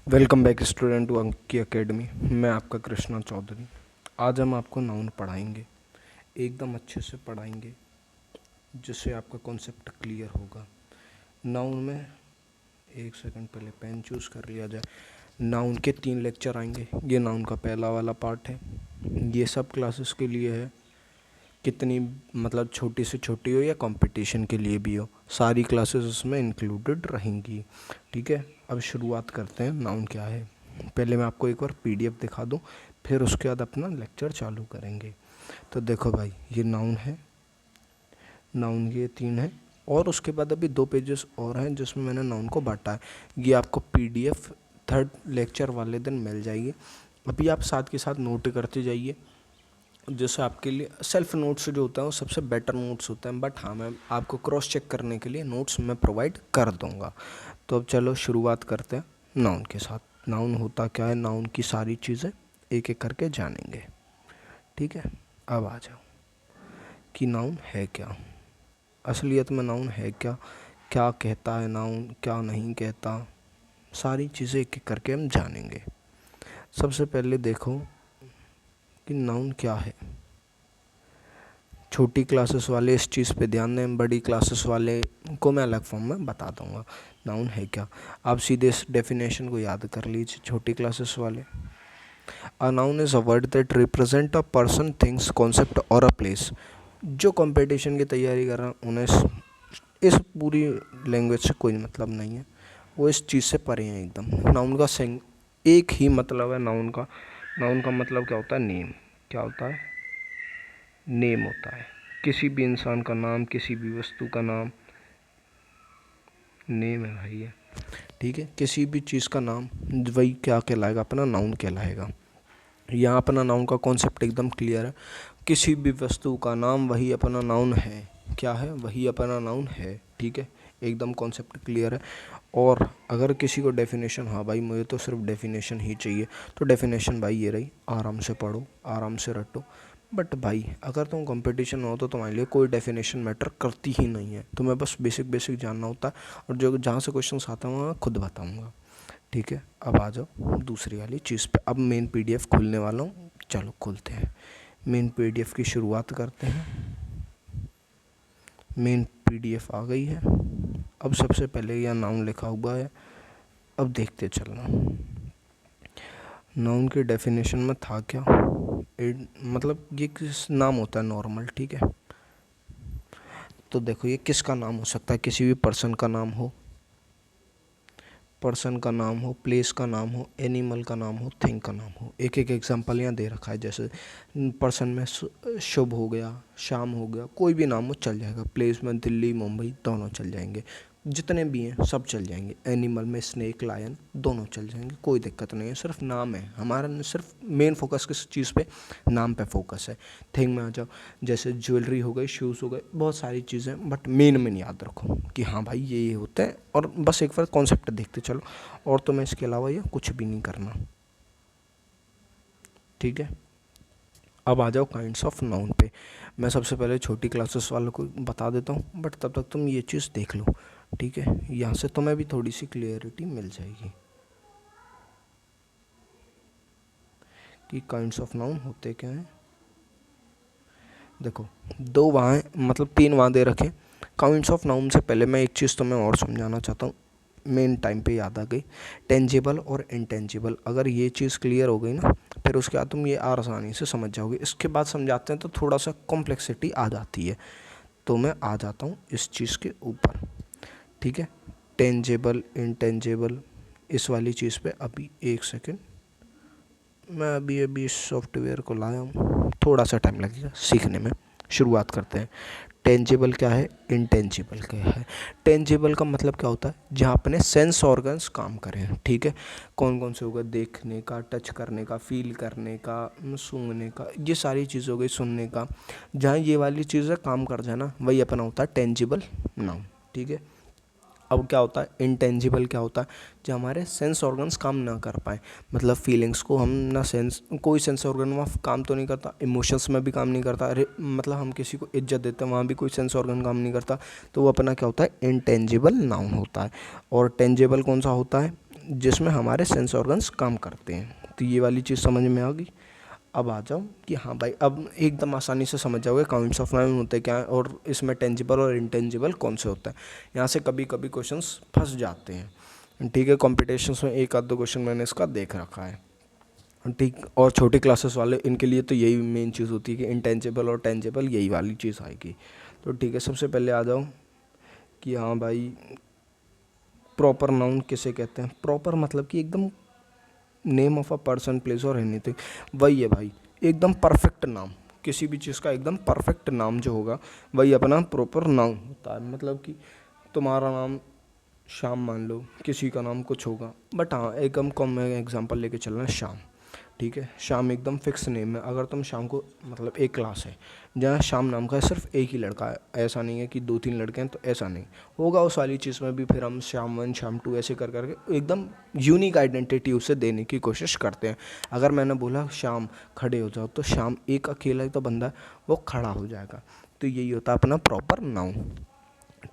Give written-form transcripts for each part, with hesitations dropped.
Welcome back student to अंकी academy. मैं आपका कृष्णा चौधरी। आज हम आपको नाउन पढ़ाएंगे, एकदम अच्छे से पढ़ाएंगे जिससे आपका कॉन्सेप्ट क्लियर होगा। नाउन में एक सेकंड पहले पेन चूज़ कर लिया जाए। नाउन के 3 लेक्चर आएंगे। ये नाउन का पहला वाला पार्ट है। ये सब क्लासेस के लिए है, कितनी मतलब छोटी से छोटी हो या कंपटीशन के लिए भी हो, सारी क्लासेस उसमें इंक्लूडेड रहेंगी। ठीक है, अब शुरुआत करते हैं। नाउन क्या है पहले मैं आपको एक बार पीडीएफ दिखा दूं, फिर उसके बाद अपना लेक्चर चालू करेंगे। तो देखो भाई, ये नाउन है, नाउन ये 3 है और उसके बाद अभी 2 पेजेस और हैं जिसमें मैंने नाउन को बांटा है। ये आपको पीडीएफ 3rd लेक्चर वाले दिन मिल जाएगी। अभी आप साथ के साथ नोट करते जाइए, जैसे आपके लिए सेल्फ नोट्स जो होता है वो सबसे बेटर नोट्स होते हैं, बट हाँ मैं आपको क्रॉस चेक करने के लिए नोट्स मैं प्रोवाइड कर दूंगा। तो अब चलो शुरुआत करते हैं नाउन के साथ। नाउन होता क्या है, नाउन की सारी चीज़ें एक एक करके जानेंगे। ठीक है, अब आ जाओ कि नाउन है क्या, असलियत में नाउन है क्या, क्या कहता है नाउन, क्या नहीं कहता, सारी चीज़ें एक एक करके हम जानेंगे। सबसे पहले देखो कि नाउन क्या है। छोटी क्लासेस वाले इस चीज़ पे ध्यान दें, बड़ी क्लासेस वाले को मैं अलग फॉर्म में बता दूंगा नाउन है क्या। आप सीधे इस डेफिनेशन को याद कर लीजिए, छोटी क्लासेस वाले। A noun is a word that represent a person, things, concept और अ प्लेस। जो कंपटीशन की तैयारी कर रहे हैं उन्हें इस पूरी लैंग्वेज से कोई मतलब नहीं है, वो इस चीज़ से परे हैं एकदम। नाउन का एक ही मतलब है नाउन का। नाउन का मतलब क्या होता है, नेम। क्या होता है, नेम होता है। किसी भी इंसान का नाम, किसी भी वस्तु का नाम नेम है भाई है। ठीक है, किसी भी चीज़ का नाम वही क्या कहलाएगा, अपना नाउन कहलाएगा। यहाँ अपना नाउन का कॉन्सेप्ट एकदम क्लियर है। किसी भी वस्तु का नाम वही अपना नाउन है। क्या है, वही अपना नाउन है। ठीक है, एकदम कॉन्सेप्ट क्लियर है। और अगर किसी को डेफिनेशन, हाँ भाई मुझे तो सिर्फ डेफिनेशन ही चाहिए, तो डेफिनेशन भाई ये रही, आराम से पढ़ो, आराम से रटो। बट भाई अगर तुम कंपटीशन हो तो तुम्हारे लिए कोई डेफिनेशन मैटर करती ही नहीं है, तुम्हें बस बेसिक बेसिक जानना होता है, और जो जहाँ से क्वेश्चन आता है मैं खुद बताऊँगा। ठीक है, अब आ जाओ दूसरी वाली चीज़ पे। अब मेन पीडीएफ खुलने वाला हूँ, चलो खुलते हैं। मेन पीडीएफ की शुरुआत करते हैं। मेन पीडीएफ आ गई है। अब सबसे पहले यह नाउन लिखा हुआ है, अब देखते चलना नाउन के डेफिनेशन में था क्या। मतलब ये किस नाम होता है, नॉर्मल। ठीक है, तो देखो ये किसका नाम हो सकता है, किसी भी पर्सन का नाम हो, पर्सन का नाम हो, प्लेस का नाम हो, एनिमल का नाम हो, थिंग का नाम हो। एक एक एग्जांपल यहाँ दे रखा है, जैसे पर्सन में शुभ हो गया, शाम हो गया, कोई भी नाम हो चल जाएगा। प्लेस में दिल्ली, मुंबई दोनों चल जाएंगे, जितने भी हैं सब चल जाएंगे। एनिमल में स्नेक, लायन दोनों चल जाएंगे, कोई दिक्कत नहीं है। सिर्फ नाम है हमारा, सिर्फ मेन फोकस किस चीज़ पे, नाम पे फोकस है। थिंग में आ जाओ, जैसे ज्वेलरी हो गई, शूज़ हो गए, बहुत सारी चीज़ें, बट मेन में याद रखो कि हाँ भाई ये होते हैं, और बस एक बार कॉन्सेप्ट देखते चलो, और तो मैं इसके अलावा ये कुछ भी नहीं करना। ठीक है, अब आ जाओ काइंड्स ऑफ नाउन पे। मैं सबसे पहले छोटी क्लासेस वालों को बता देता हूँ, बट तब तक तुम ये चीज़ देख लो। ठीक है, यहाँ से तुम्हें भी थोड़ी सी क्लियरिटी मिल जाएगी कि काइंड्स ऑफ नाउन होते क्या हैं। देखो 2 वहाँ हैं, मतलब 3 वहाँ दे रखे। काइंड्स ऑफ नाउन से पहले मैं एक चीज़ तुम्हें और समझाना चाहता हूँ, मेन टाइम पे याद आ गई, टेंजिबल और इनटेंजिबल। अगर ये चीज़ क्लियर हो गई ना, फिर उसके बाद तुम ये आसानी से समझ जाओगे। इसके बाद समझाते हैं तो थोड़ा सा कॉम्प्लेक्सिटी आ जाती है, तो मैं आ जाता हूँ इस चीज़ के ऊपर। ठीक है, टेंजिबल, इनटेंजिबल, इस वाली चीज़ पे अभी एक सेकेंड, मैं अभी इस सॉफ्टवेयर को लाया हूँ, थोड़ा सा टाइम लगेगा सीखने में। शुरुआत करते हैं। टेंजिबल क्या है, इनटेंजिबल क्या है। टेंजिबल का मतलब क्या होता है, जहाँ अपने सेंस ऑर्गन्स काम करें। ठीक है, कौन कौन से हो गए, देखने का, टच करने का, फील करने का, सूंघने का, ये सारी चीज़ हो गई, सुनने का। जहाँ ये वाली चीज़ें काम कर जाए ना, वही अपना होता है टेंजिबल नाउन। ठीक है, अब क्या होता है इनटेंजिबल, क्या होता है जो हमारे सेंस ऑर्गन्स काम ना कर पाए, मतलब फीलिंग्स को हम ना, सेंस कोई सेंस ऑर्गन वहाँ काम तो नहीं करता, इमोशंस में भी काम नहीं करता। अरे मतलब हम किसी को इज्जत देते हैं, वहाँ भी कोई सेंस ऑर्गन काम नहीं करता, तो वो अपना क्या होता है, इनटेंजिबल नाउन होता है। और टेंजिबल कौन सा होता है, जिसमें हमारे सेंस ऑर्गन्स काम करते हैं। तो ये वाली चीज़ समझ में आ गई। अब आ जाओ कि हाँ भाई, अब एकदम आसानी से समझ जाओगे काउंट्स ऑफ नाउन होते क्या है और इसमें टेंजिबल और इंटेंजिबल कौन से होता है। यहाँ से कभी कभी क्वेश्चंस फंस जाते हैं, ठीक है। कॉम्पिटिशन्स में एक आध दो क्वेश्चन मैंने इसका देख रखा है, ठीक। और छोटी क्लासेस वाले इनके लिए तो यही मेन चीज़ होती है कि इंटेंजिबल और टेंजिबल यही वाली चीज़ आएगी। तो ठीक है, सबसे पहले आ जाओ कि हाँ भाई, प्रॉपर नाउन किसे कहते हैं। प्रॉपर मतलब कि एकदम name of a person, place और एनीथिंग, वही है भाई एकदम परफेक्ट नाम। किसी भी चीज़ का एकदम परफेक्ट नाम जो होगा वही अपना प्रॉपर नाउन होता है। मतलब कि तुम्हारा नाम श्याम मान लो, किसी का नाम कुछ होगा, बट हाँ एक हम कॉमन एग्जांपल लेके चल रहे हैं श्याम, ठीक है। श्याम एकदम फिक्स नेम है। अगर तुम शाम को, मतलब एक क्लास है जहाँ श्याम नाम का सिर्फ एक ही लड़का है, ऐसा नहीं है कि 2-3 लड़के हैं, तो ऐसा नहीं होगा उस वाली चीज़ में भी। फिर हम श्याम 1 श्याम 2 ऐसे कर करके एकदम यूनिक आइडेंटिटी उसे देने की कोशिश करते हैं। अगर मैंने बोला श्याम खड़े हो जाओ, तो श्याम एक अकेला ही तो बंदा है, वो खड़ा हो जाएगा। तो यही होता है अपना प्रॉपर नाउन,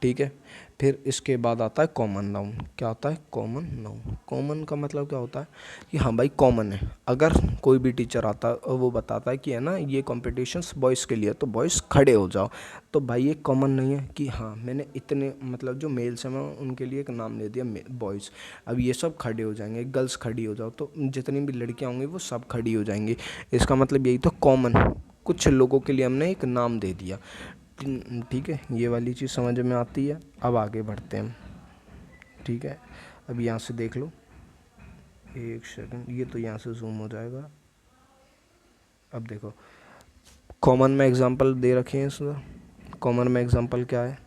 ठीक है। फिर इसके बाद आता है कॉमन नाउन। क्या होता है कॉमन नाउन? कॉमन का मतलब क्या होता है कि हाँ भाई कॉमन है। अगर कोई भी टीचर आता है वो बताता है कि है ना ये कॉम्पिटिशन्स बॉयज़ के लिए, तो बॉयज़ खड़े हो जाओ, तो भाई ये कॉमन नहीं है कि हाँ मैंने इतने, मतलब जो मेल्स हैं मैं उनके लिए एक नाम ले दिया बॉयज़, अब ये सब खड़े हो जाएंगे, गर्ल्स खड़ी हो जाओ, तो जितनी भी लड़कियाँ होंगी वो सब खड़ी हो जाएंगी। इसका मतलब यही तो कॉमन, कुछ लोगों के लिए हमने एक नाम दे दिया, ठीक है। ये वाली चीज़ समझ में आती है। अब आगे बढ़ते हैं, ठीक है। अब यहाँ से देख लो, एक सेकंड, ये तो यहाँ से जूम हो जाएगा। अब देखो कॉमन में एग्जांपल दे रखे हैं इसमें। कॉमन में एग्जांपल क्या है?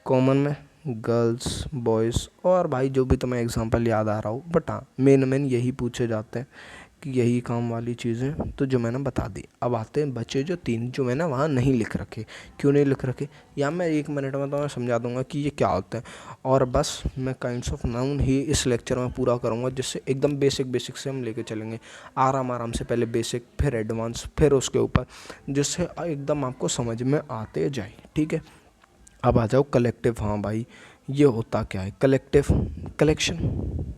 कॉमन में गर्ल्स, बॉयज़ और भाई जो भी तुम्हें एग्जांपल याद आ रहा हो, बट हाँ मेन यही पूछे जाते हैं कि यही काम वाली चीज़ें तो जो मैंने बता दी। अब आते हैं बच्चे जो 3 जो मैंने वहाँ नहीं लिख रखे। क्यों नहीं लिख रखे, या मैं 1 मिनट में तो मैं समझा दूंगा कि ये क्या होता है, और बस मैं काइंड्स ऑफ नाउन ही इस लेक्चर में पूरा करूँगा, जिससे एकदम बेसिक से हम लेके चलेंगे आराम से। पहले बेसिक, फिर एडवांस, फिर उसके ऊपर, जिससे एकदम आपको समझ में आते जाए, ठीक है। अब आ जाओ कलेक्टिव। हाँ भाई ये होता क्या है कलेक्टिव? कलेक्शन,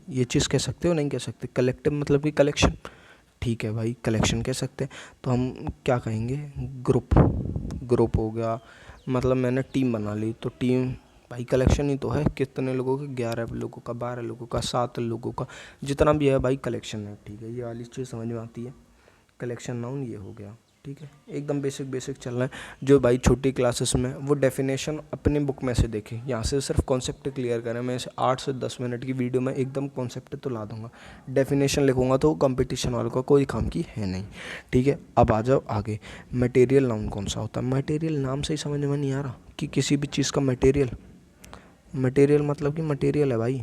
ये चीज़ कह सकते हो नहीं कह सकते? कलेक्टिव मतलब कि कलेक्शन, ठीक है भाई कलेक्शन कह सकते हैं। तो हम क्या कहेंगे? ग्रुप। ग्रुप हो गया, मतलब मैंने टीम बना ली, तो टीम भाई कलेक्शन ही तो है। कितने लोगों के? 11 लोगों का, 12 लोगों का, 7 लोगों का, जितना भी है भाई कलेक्शन है, ठीक है। ये वाली चीज़ समझ में आती है। कलेक्शन नाउन ये हो गया, ठीक है। एकदम बेसिक चल रहा है। जो भाई छोटी क्लासेस में वो डेफिनेशन अपनी बुक में से देखें, यहाँ से सिर्फ कॉन्सेप्ट क्लियर करें। मैं इसे 8 से 10 मिनट की वीडियो में एकदम कॉन्सेप्ट तो ला दूंगा, डेफिनेशन लिखूंगा तो कंपटीशन वालों का कोई काम की है नहीं, ठीक है। अब आ जाओ आगे, मटेरियल नाउन कौन सा होता है? मटेरियल नाम से ही समझ में नहीं आ रहा कि किसी भी चीज़ का मटेरियल। मटेरियल मतलब कि मटेरियल है भाई,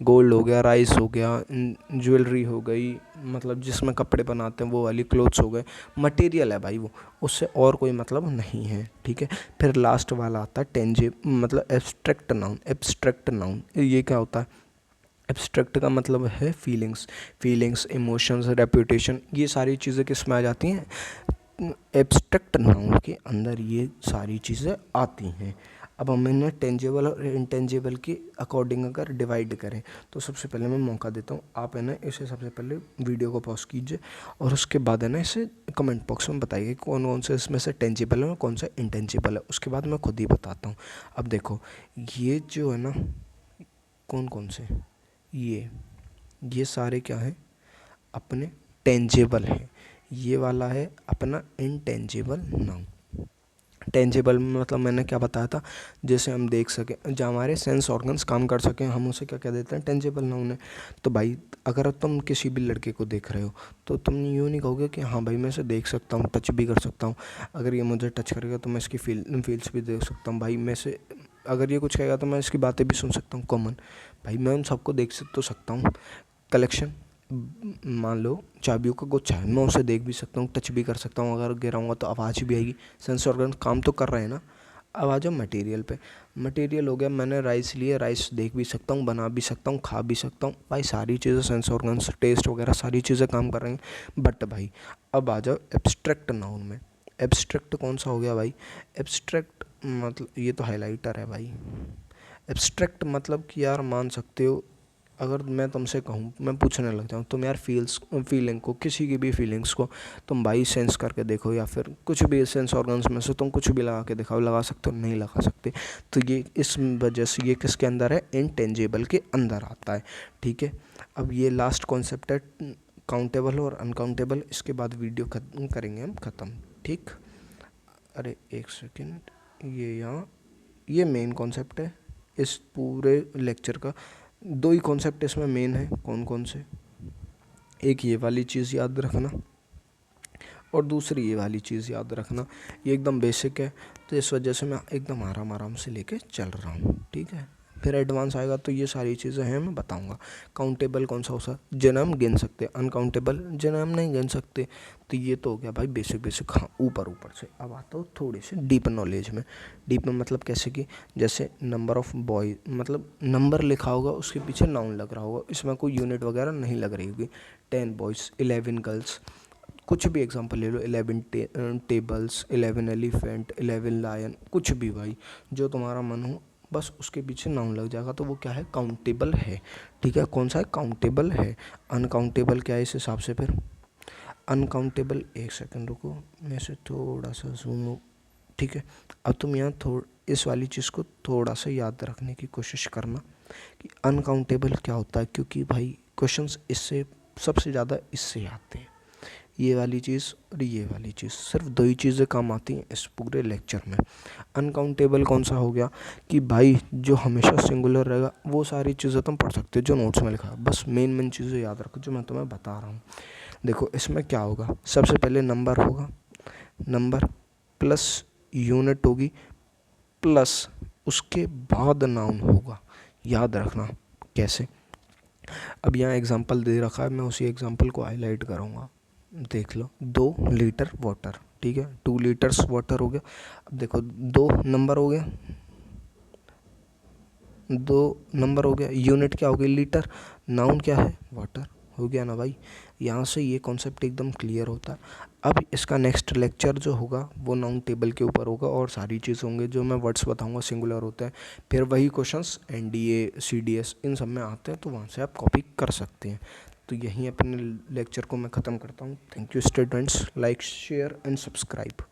गोल्ड हो गया, राइस हो गया, ज्वेलरी हो गई, मतलब जिसमें कपड़े बनाते हैं वो वाली क्लोथ्स हो गए, मटेरियल है भाई वो, उससे और कोई मतलब नहीं है, ठीक है। फिर लास्ट वाला आता है मतलब एब्स्ट्रैक्ट नाउन। एब्स्ट्रैक्ट नाउन ये क्या होता है? एब्स्ट्रैक्ट का मतलब है फीलिंग्स, इमोशंस, रेपुटेशन, ये सारी चीज़ें किस में आ जाती हैं? एब्स्ट्रैक्ट नाउन के अंदर ये सारी चीज़ें आती हैं। अब हम इन्हें टेंजिबल और इंटेंजिबल के अकॉर्डिंग अगर डिवाइड करें, तो सबसे पहले मैं मौका देता हूँ, आप है ना इसे सबसे पहले वीडियो को पॉज कीजिए और उसके बाद है ना इसे कमेंट बॉक्स में बताइए कौन कौन से इसमें से टेंजिबल है और कौन सा इंटेंजिबल है। उसके बाद मैं खुद ही बताता हूँ। अब देखो ये जो है ना, कौन कौन से, ये सारे क्या हैं? अपने टेंजिबल है। ये वाला है अपना इंटेंजिबल नाउन। टेंजिबल मतलब मैंने क्या बताया था, जैसे हम देख सकें, जो हमारे सेंस ऑर्गन्स काम कर सकें, हम उसे क्या कह देते हैं? टेंजिबल नाउन है। तो भाई अगर तुम किसी भी लड़के को देख रहे हो, तो तुम यूँ नहीं कहोगे कि हाँ भाई मैं इसे देख सकता हूँ, टच भी कर सकता हूँ, अगर ये मुझे टच करेगा तो मैं इसकी फील्स भी देख सकता हूँ, भाई मैं से अगर ये कुछ कहेगा तो मैं इसकी बातें भी सुन सकता हूँ। कॉमन, भाई मैं उन सबको देख तो सकता हूँ। कलेक्शन, मान लो चाबियों का गुच्छा है, मैं उसे देख भी सकता हूँ, टच भी कर सकता हूँ, अगर गिराऊंगा तो आवाज़ भी आएगी, सेंस ऑर्गन काम तो कर रहे हैं ना। अब आ जाओ मटेरियल पे। मटेरियल हो गया, मैंने राइस लिए, राइस देख भी सकता हूँ, बना भी सकता हूँ, खा भी सकता हूँ, भाई सारी चीज़ें सेंस ऑर्गन्स, टेस्ट वगैरह सारी चीज़ें काम कर रही हैं। बट भाई अब आ जाओ एब्स्ट्रैक्ट नाउन में। एब्स्ट्रैक्ट कौन सा हो गया भाई? एब्स्ट्रैक्ट मतलब ये तो हाईलाइटर है भाई। एब्स्ट्रैक्ट मतलब कि यार मान सकते हो, अगर मैं तुमसे कहूँ, मैं पूछने लग जाऊँ तुम यार फीलिंग को, किसी की भी फीलिंग्स को तुम भाई सेंस करके देखो, या फिर कुछ भी सेंस ऑर्गन्स में से तुम कुछ भी लगा के दिखाओ, लगा सकते हो? नहीं लगा सकते। तो ये इस वजह से ये किसके अंदर है? इनटेंजिबल के अंदर आता है। ठीक है, अब ये लास्ट कॉन्सेप्ट है काउंटेबल और अनकाउंटेबल। इसके बाद वीडियो खत्म करेंगे हम, ख़त्म। ठीक, अरे एक सेकेंड, ये मेन कॉन्सेप्ट है इस पूरे लेक्चर का। दो ही कॉन्सेप्ट इसमें मेन है, कौन कौन से? एक ये वाली चीज़ याद रखना और दूसरी ये वाली चीज़ याद रखना। ये एकदम बेसिक है, तो इस वजह से मैं एकदम आराम आराम से लेके चल रहा हूँ। ठीक है, फिर एडवांस आएगा तो ये सारी चीज़ें हैं, मैं बताऊंगा। काउंटेबल कौन सा होता है? जिन्हें हम गिन सकते, अनकाउंटेबल जिन्हें हम नहीं गिन सकते। तो ये तो हो गया भाई बेसिक बेसिक, हाँ ऊपर ऊपर से। अब आता हूँ थोड़ी सी डीप नॉलेज में। डीप में मतलब कैसे कि जैसे नंबर ऑफ बॉय, मतलब नंबर लिखा होगा उसके पीछे नाउन लग रहा होगा, इसमें कोई यूनिट वगैरह नहीं लग रही होगी। 10 बॉयज़, 11 गर्ल्स, कुछ भी एग्जांपल ले लो, 11 टेबल्स, 11 एलिफेंट, 11 लायन, कुछ भी भाई जो तुम्हारा मन हो, बस उसके पीछे नाउन लग जाएगा तो वो क्या है? काउंटेबल है। ठीक है, कौन सा है? काउंटेबल है। अनकाउंटेबल क्या है इस हिसाब से? फिर अनकाउंटेबल, एक सेकंड रुको, मैं से थोड़ा सा जूम। ठीक है, अब तुम यहाँ इस वाली चीज़ को थोड़ा सा याद रखने की कोशिश करना कि अनकाउंटेबल क्या होता है, क्योंकि भाई क्वेश्चंस इससे सबसे ज़्यादा इससे आते हैं। ये वाली चीज़ और ये वाली चीज़, सिर्फ दो ही चीज़ें काम आती हैं इस पूरे लेक्चर में। अनकाउंटेबल कौन सा हो गया कि भाई जो हमेशा सिंगुलर रहेगा, वो सारी चीज़ें तुम पढ़ सकते हो जो नोट्स में लिखा है, बस मेन मेन चीज़ें याद रखो जो मैं तुम्हें बता रहा हूँ। देखो इसमें क्या होगा, सबसे पहले नंबर होगा, नंबर प्लस यूनिट होगी, प्लस उसके बाद नाउन होगा। याद रखना कैसे। अब यहाँ एग्जांपल दे रखा है, मैं उसी एग्जांपल को हाईलाइट करूँगा, देख लो। 2 लीटर वाटर, ठीक है, 2 लीटर्स वाटर हो गया। अब देखो 2 नंबर हो गया, 2 नंबर हो गया, यूनिट क्या हो गई? लीटर, नाउन क्या है? वाटर। हो गया ना भाई, यहाँ से ये कॉन्सेप्ट एकदम क्लियर होता है। अब इसका नेक्स्ट लेक्चर जो होगा वो नाउन टेबल के ऊपर होगा और सारी चीज़ होंगे जो मैं वर्ड्स बताऊंगा सिंगुलर होते हैं। फिर वही क्वेश्चंस एनडीए, सीडीएस इन सब में आते हैं, तो वहाँ से आप कॉपी कर सकते हैं। तो यहीं अपने लेक्चर को मैं ख़त्म करता हूँ। Thank you students, like share and subscribe.